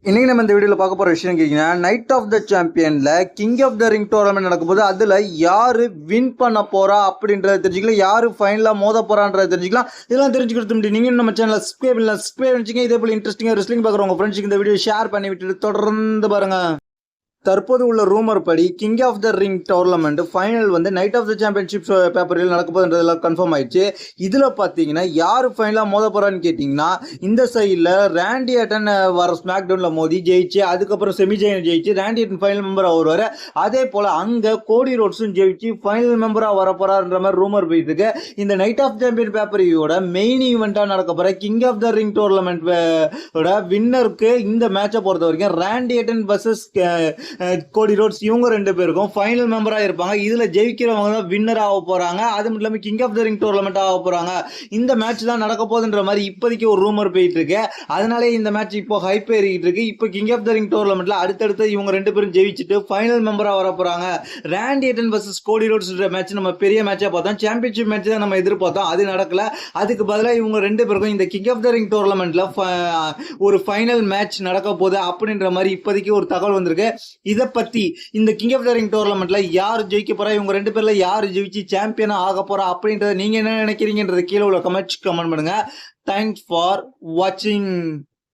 இன்னைக்கு நம்ம இந்த வீடியோவில் பார்க்க போகிற விஷயம் கேட்டிங்கன்னா நைட் ஆஃப் த சாம்பியனில் king of the ring tournament நடக்கும்போது அதில் யார் வின் பண்ண போகிறா அப்படின்றத தெரிஞ்சுக்கலாம், யார் ஃபைனலாக மோத போகிறான்றத தெரிஞ்சுக்கலாம். இதெல்லாம் தெரிஞ்சுக்கிறது முடியும். நீங்கள் நம்ம சேனலில் சப்ஸ்கிரைப் வச்சுங்க. இதே போல் இன்ட்ரெஸ்டிங்காக ரெஸ்லிங் பார்க்குற உங்கள் ஃப்ரெண்ட்ஸுக்கு இந்த வீடியோ ஷேர் பண்ணி விட்டுட்டு தொடர்ந்து பாருங்கள். தற்போது உள்ள ரூமர் படி king of the ring tournament final வந்து நைட் ஆஃப் த சாம்பியன்ஷிப் பேப்பரில் நடக்க போகுதுன்றதெல்லாம் கன்ஃபார்ம் ஆயிடுச்சு. இதில் பார்த்தீங்கன்னா யார் ஃபைனலாக மோத போகிறான்னு கேட்டிங்கன்னா, இந்த சைடில் ரேண்டி ஆட்டன் வர ஸ்மாக் டவுனில் மோதி ஜெயிச்சு, அதுக்கப்புறம் செமிஜெயின் ஜெயிச்சு ரேண்டி ஆட்டன் ஃபைனல் மெம்பராக வருவார். அதே போல் அங்கே கோடி ரோட்ஸும் ஜெயிச்சு ஃபைனல் மெம்பராக வர போகிறாருன்ற மாதிரி ரூமர் போயிட்டு இருக்கு. இந்த நைட் ஆஃப் சாம்பியன் பேப்பரியோட மெயின் ஈவெண்ட்டாக நடக்க போகிற king of the ring tournament வின்னருக்கு இந்த மேட்சை பொறுத்த வரைக்கும் ரேண்டி ஆட்டன் வர்சஸ் கோடி ரோட்ஸ் இவங்க ரெண்டு பேருக்கும் ஃபைனல் மெம்பராக இருப்பாங்க. இதில் ஜெயிக்கிறவங்க தான் வின்னர் ஆக போகிறாங்க. அது மட்டும் இல்லாமல் king of the ring tournament ஆக போகிறாங்க. இந்த மேட்ச் தான் நடக்க போகுதுன்ற மாதிரி இப்போதைக்கு ஒரு ரூமர் போயிட்டு இருக்கு. அதனாலே இந்த மேட்ச் இப்போ ஹைப் ஏறிக்கிட்டு இருக்கு. இப்போ கிங் ஆஃப் த ரிங் டோர்னமெண்ட்ல அடுத்தடுத்து இவங்க ரெண்டு பேரும் ஜெயிச்சுட்டு ஃபைனல் மெம்பராக வர போகிறாங்க. ரேண்டி ஆட்டன் வர்சஸ் கோடி ரோட்ஸ் மேட்ச் நம்ம பெரிய மேட்சாக பார்த்தோம். சாம்பியன்ஷிப் மேட்ச் தான் நம்ம எதிர்பார்த்தோம், அது நடக்கல. அதுக்கு பதிலாக இவங்க ரெண்டு பேருக்கும் இந்த கிங் ஆஃப் த ரிங் டோர்னமெண்ட்ல ஒரு ஃபைனல் மேட்ச் நடக்க போகுது அப்படின்ற மாதிரி இப்போதைக்கு ஒரு தகவல் வந்திருக்கு. இதை பத்தி இந்த கிங் ஆஃப் த ரிங் டோர்னமெண்ட்ல யார் ஜெயிக்க போறா, இவங்க ரெண்டு பேர்ல யார் ஜெயிச்சு சாம்பியனா ஆக போறா அப்படின்றத நீங்க என்ன நினைக்கிறீங்கன்றத கீழே உள்ள கமெண்ட் பண்ணுங்க. தேங்க்ஸ் ஃபார் வாட்சிங்.